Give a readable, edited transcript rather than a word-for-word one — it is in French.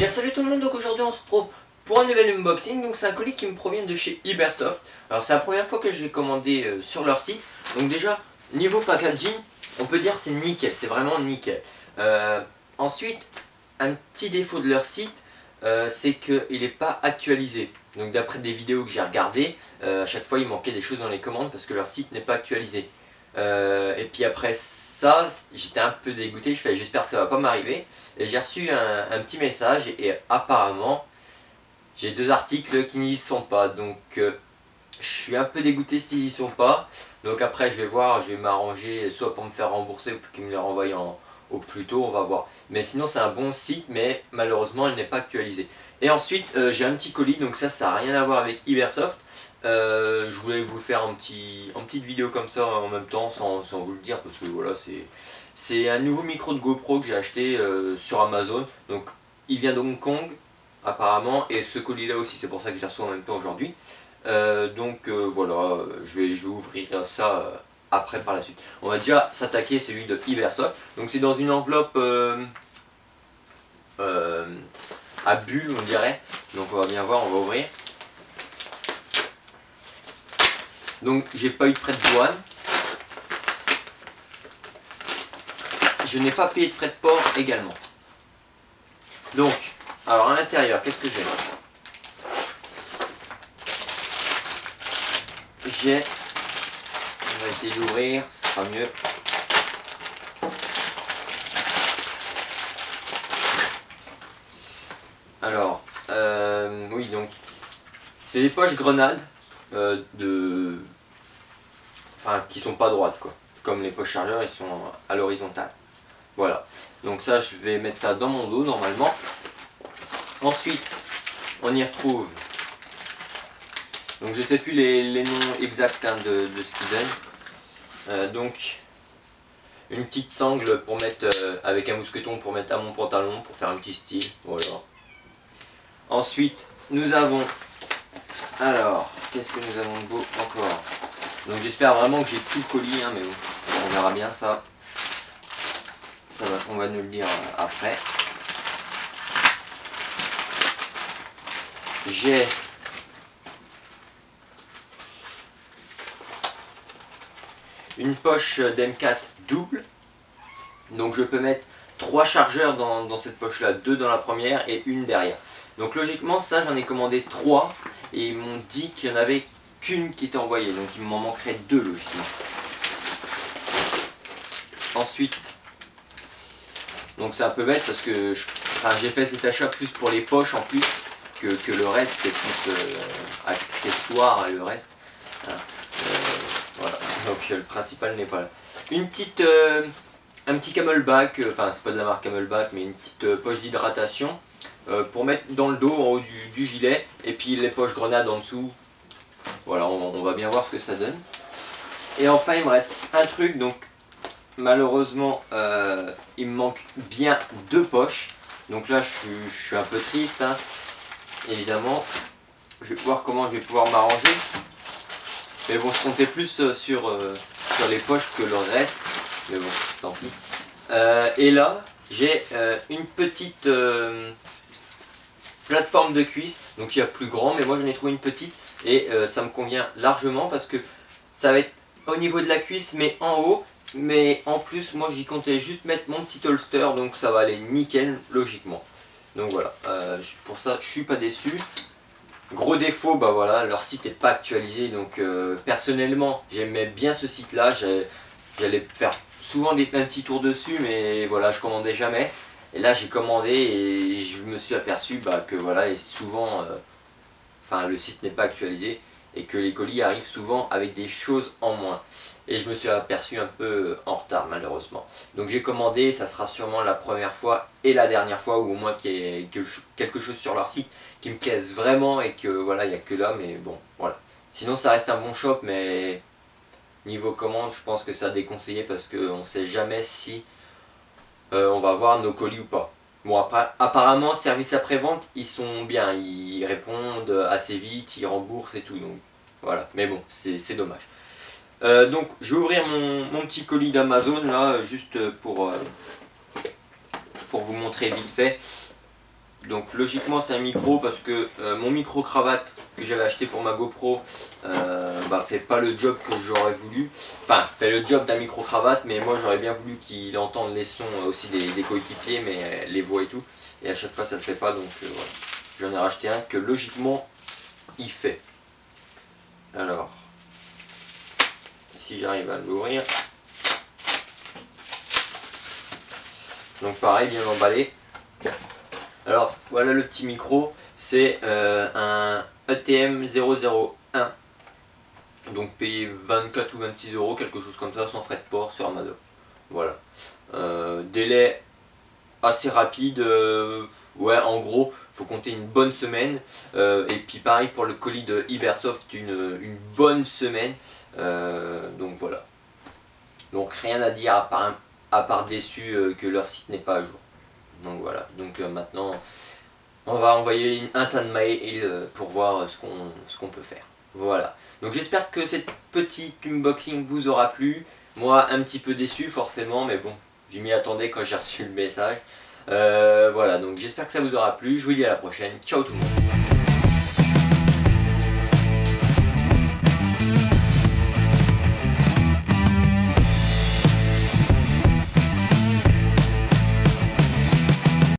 bien salut tout le monde, donc aujourd'hui on se retrouve pour un nouvel unboxing. Donc c'est un colis qui me provient de chez Ibersoft. Alors c'est la première fois que je l'ai commandé sur leur site. Donc déjà niveau packaging on peut dire c'est nickel, c'est vraiment nickel. Ensuite un petit défaut de leur site, c'est qu'il n'est pas actualisé. Donc d'après des vidéos que j'ai regardées, à chaque fois il manquait des choses dans les commandes parce que leur site n'est pas actualisé. Et puis après ça, j'étais un peu dégoûté, je fais j'espère que ça va pas m'arriver. Et j'ai reçu un petit message et apparemment j'ai deux articles qui n'y sont pas. Donc je suis un peu dégoûté s'ils n'y sont pas. Donc après je vais voir, je vais m'arranger soit pour me faire rembourser ou pour qu'ils me les renvoient au plus tôt, on va voir. Mais sinon c'est un bon site, mais malheureusement il n'est pas actualisé. Et ensuite j'ai un petit colis, donc ça n'a rien à voir avec Ibersoft. Je voulais vous faire une petite vidéo comme ça en même temps sans vous le dire parce que voilà c'est un nouveau micro de GoPro que j'ai acheté sur Amazon. Donc il vient de Hong Kong apparemment et ce colis là aussi, c'est pour ça que je l'ai reçu en même temps aujourd'hui. Voilà, je vais ouvrir ça après par la suite. On va déjà s'attaquer celui de Ibersoft. Donc c'est dans une enveloppe à bulles on dirait. Donc on va bien voir, on va ouvrir. Donc j'ai pas eu de frais de douane. Je n'ai pas payé de frais de port également. Donc, alors à l'intérieur, qu'est-ce que j'ai? On va essayer d'ouvrir, ce sera mieux. Alors, oui donc, c'est des poches grenades. Qui sont pas droites quoi, comme les poches chargeurs ils sont à l'horizontale. Voilà, donc ça je vais mettre ça dans mon dos normalement. Ensuite on y retrouve, donc je sais plus les noms exacts hein, de ce qu'ils donnent. Donc une petite sangle pour mettre avec un mousqueton pour mettre à mon pantalon pour faire un petit style, voilà. Ensuite nous avons, alors qu'est-ce que nous avons de beau encore? Donc j'espère vraiment que j'ai tout le colis, hein, mais bon, on verra bien ça. On va nous le dire après. J'ai une poche d'M4 double. Donc je peux mettre 3 chargeurs dans cette poche là, 2 dans la première et une derrière. Donc logiquement ça j'en ai commandé 3 et ils m'ont dit qu'il y en avait qu'une qui était envoyée, donc il m'en manquerait 2 logiquement. Ensuite, donc c'est un peu bête parce que j'ai fait cet achat plus pour les poches en plus que le reste, c'est plus accessoire le reste. Voilà, donc le principal n'est pas là. Une petite, un petit camelback, enfin c'est pas de la marque camelback mais une petite poche d'hydratation pour mettre dans le dos en haut du gilet et puis les poches grenades en dessous. Voilà, on va bien voir ce que ça donne. Et enfin il me reste un truc, donc malheureusement il me manque bien 2 poches. Donc là je suis un peu triste hein. Évidemment. Je vais voir comment je vais pouvoir m'arranger. Mais bon, je comptais plus sur les poches que le reste. Mais bon, tant pis. Et là j'ai une petite plateforme de cuisse. Donc il y a plus grand, mais moi j'en ai trouvé une petite. Et ça me convient largement parce que ça va être au niveau de la cuisse mais en haut. Mais en plus moi j'y comptais juste mettre mon petit holster, donc ça va aller nickel logiquement. Donc voilà, pour ça je suis pas déçu. Gros défaut, bah voilà, leur site n'est pas actualisé. Donc personnellement j'aimais bien ce site là. J'allais faire souvent un petit tour dessus, mais voilà, je commandais jamais. Et là j'ai commandé et je me suis aperçu que voilà, et souvent le site n'est pas actualisé et que les colis arrivent souvent avec des choses en moins. Et je me suis aperçu un peu en retard malheureusement. Donc j'ai commandé, ça sera sûrement la première fois et la dernière fois, ou au moins qu'il y ait quelque chose sur leur site qui me plaise vraiment et que voilà, il n'y a que là, mais bon, voilà. Sinon ça reste un bon shop, mais niveau commande, je pense que c'est à déconseiller parce qu'on ne sait jamais si on va avoir nos colis ou pas. Bon, après, apparemment, service après-vente, ils sont bien, ils répondent assez vite, ils remboursent et tout, donc voilà. Mais bon, c'est dommage. Donc, je vais ouvrir mon petit colis d'Amazon, là, juste pour vous montrer vite fait. Donc logiquement c'est un micro parce que mon micro cravate que j'avais acheté pour ma GoPro fait pas le job que j'aurais voulu. Enfin, fait le job d'un micro cravate, mais moi j'aurais bien voulu qu'il entende les sons aussi des coéquipiers, mais les voix et tout. Et à chaque fois ça ne le fait pas, donc voilà. J'en ai racheté un que logiquement il fait. Alors, si j'arrive à l'ouvrir. Donc pareil, bien emballé. Alors voilà le petit micro, c'est un ETM 001. Donc payé 24 ou 26 euros, quelque chose comme ça, sans frais de port sur Amazon. Voilà. Délai assez rapide, ouais, en gros, faut compter une bonne semaine. Et puis pareil pour le colis de Ibersoft, une bonne semaine. Donc voilà. Donc rien à dire à part déçu que leur site n'est pas à jour. Donc voilà. Donc maintenant, on va envoyer un tas de mails pour voir ce qu'on peut faire. Voilà. Donc j'espère que cette petite unboxing vous aura plu. Moi, un petit peu déçu forcément, mais bon, je m'y attendais quand j'ai reçu le message. Voilà, donc j'espère que ça vous aura plu. Je vous dis à la prochaine. Ciao tout le monde.